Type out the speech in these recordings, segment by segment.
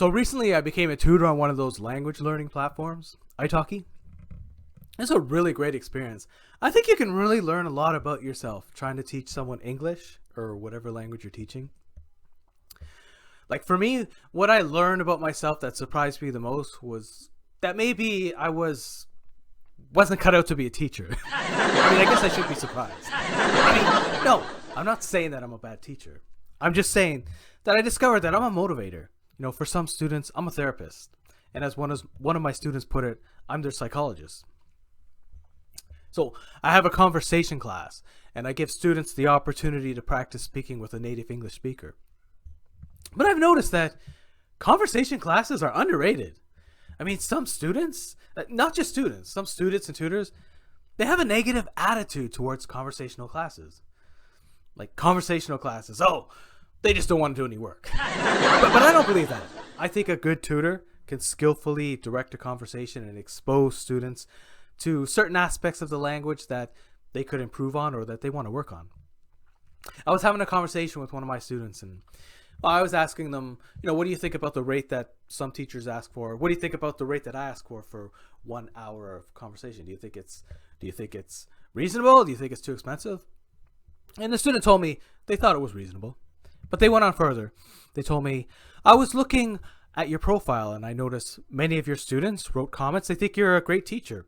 So recently I became a tutor on one of those language learning platforms, iTalki. It's a really great experience. I think you can really learn a lot about yourself trying to teach someone English or whatever language you're teaching. Like for me, what I learned about myself that surprised me the most was that maybe I wasn't cut out to be a teacher. I guess I should be surprised. No, I'm not saying that I'm a bad teacher. I'm just saying that I discovered that I'm a motivator. For some students, I'm a therapist. And as one of my students put it, I'm their psychologist. So I have a conversation class, and I give students the opportunity to practice speaking with a native English speaker. But I've noticed that conversation classes are underrated. Some students, not just students, some students and tutors, they have a negative attitude towards conversational classes. Like conversational classes, they just don't want to do any work. But I don't believe that. I think a good tutor can skillfully direct a conversation and expose students to certain aspects of the language that they could improve on or that they want to work on. I was having a conversation with one of my students, and I was asking them, what do you think about the rate that some teachers ask for? What do you think about the rate that I ask for 1 hour of conversation? Do you think it's reasonable? Do you think it's too expensive? And the student told me they thought it was reasonable. But they went on further. They told me, I was looking at your profile and I noticed many of your students wrote comments. They think you're a great teacher.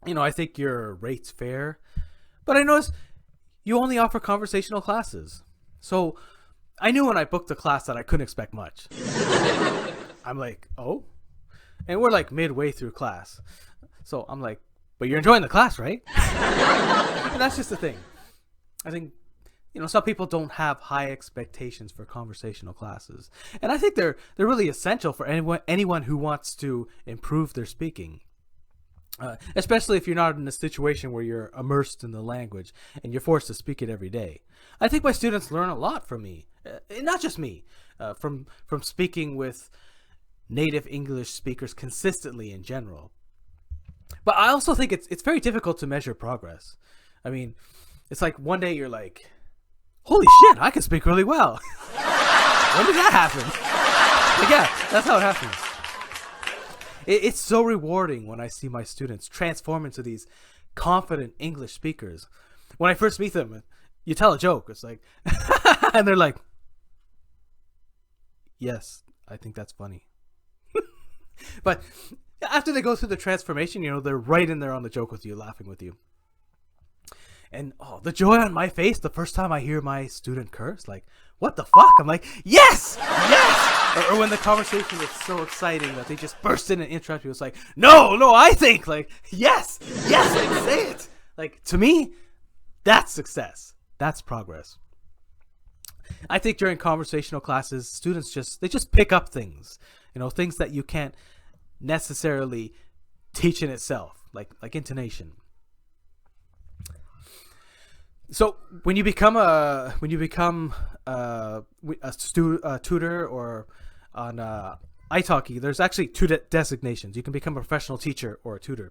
I think your rate's fair. But I noticed you only offer conversational classes. So I knew when I booked the class that I couldn't expect much. I'm like, oh? And we're like midway through class. So I'm like, but you're enjoying the class, right? And that's just the thing. I think, some people don't have high expectations for conversational classes. And I think they're really essential for anyone who wants to improve their speaking. Especially if you're not in a situation where you're immersed in the language and you're forced to speak it every day. I think my students learn a lot from me. Not just me. From speaking with native English speakers consistently in general. But I also think it's very difficult to measure progress. It's like one day you're like, holy shit, I can speak really well. When did that happen? Yeah, that's how it happens. It's so rewarding when I see my students transform into these confident English speakers. When I first meet them, you tell a joke. It's like, and they're like, yes, I think that's funny. But after they go through the transformation, they're right in there on the joke with you, laughing with you. And the joy on my face the first time I hear my student curse, like, what the fuck? I'm like, yes! Or when the conversation is so exciting that they just burst in and interrupt you. It's like, no, I think, like, yes, like, say it. Like, to me, that's success. That's progress. I think during conversational classes, students just pick up things, things that you can't necessarily teach in itself, like intonation. So when you become a tutor or on iTalki, there's actually two designations. You can become a professional teacher or a tutor.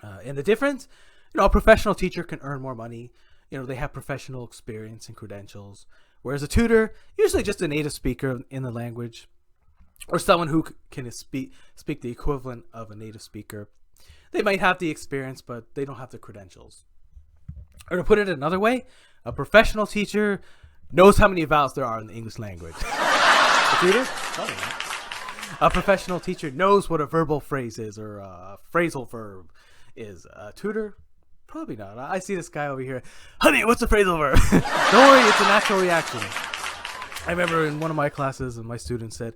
And the difference, a professional teacher can earn more money. They have professional experience and credentials, whereas a tutor, usually just a native speaker in the language, or someone who can speak the equivalent of a native speaker. They might have the experience, but they don't have the credentials. Or to put it another way, a professional teacher knows how many vowels there are in the English language. A tutor? Probably not. A professional teacher knows what a verbal phrase is or a phrasal verb is. A tutor? Probably not. I see this guy over here. Honey, what's a phrasal verb? Don't worry, it's a natural reaction. I remember in one of my classes, my student said,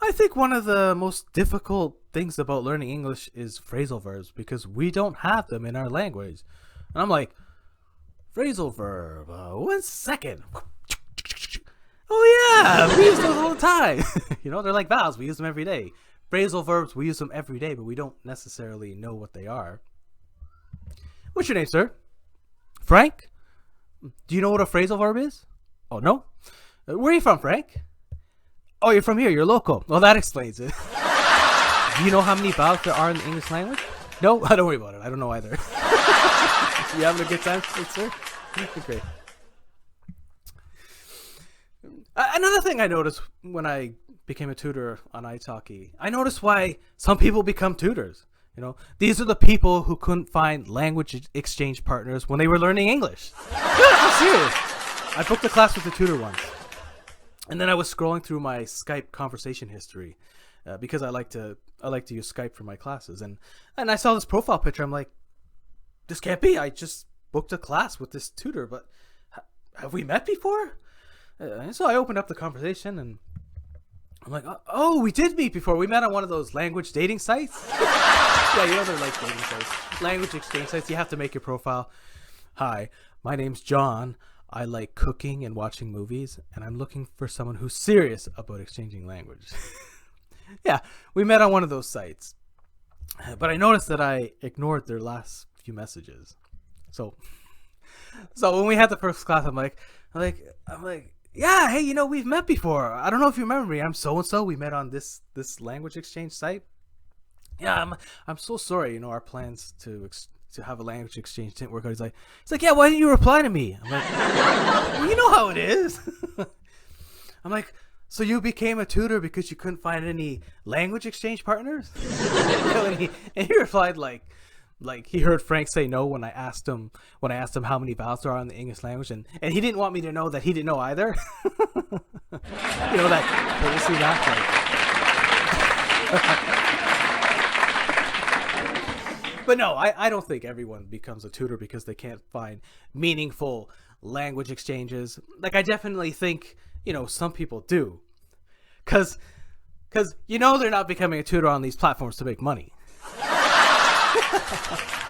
I think one of the most difficult things about learning English is phrasal verbs because we don't have them in our language. And I'm like, phrasal verb, 1 second. Oh yeah, we use those all the time. They're like vowels, we use them every day. Phrasal verbs, we use them every day, but we don't necessarily know what they are. What's your name, sir? Frank? Do you know what a phrasal verb is? Oh, no? Where are you from, Frank? Oh, you're from here, you're local. Well, that explains it. Do you know how many vowels there are in the English language? No? Don't worry about it, I don't know either. You having a good time, sir? Great. Another thing I noticed when I became a tutor on iTalki, I noticed why some people become tutors. These are the people who couldn't find language exchange partners when they were learning English. I'm serious. I booked a class with a tutor once, and then I was scrolling through my Skype conversation history because I like to use Skype for my classes, and I saw this profile picture. I'm like, this can't be. I just booked a class with this tutor, but have we met before? So I opened up the conversation, and I'm like, oh, we did meet before. We met on one of those language dating sites. Yeah, they're like dating sites, language exchange sites. You have to make your profile. Hi, my name's John. I like cooking and watching movies, and I'm looking for someone who's serious about exchanging language. Yeah, we met on one of those sites, but I noticed that I ignored their last few messages. So when we had the first class, I'm like, yeah, hey, we've met before. I don't know if you remember me. I'm so and so. We met on this language exchange site. Yeah, I'm so sorry. Our plans to have a language exchange didn't work out. He's like, yeah, why didn't you reply to me? I'm like, well, you know how it is. I'm like, so you became a tutor because you couldn't find any language exchange partners? And he replied like he heard Frank say no when I asked him how many vowels there are in the English language, and he didn't want me to know that he didn't know either. That courtesy laugh. But no, I don't think everyone becomes a tutor because they can't find meaningful language exchanges. Like, I definitely think, some people do. Because they're not becoming a tutor on these platforms to make money.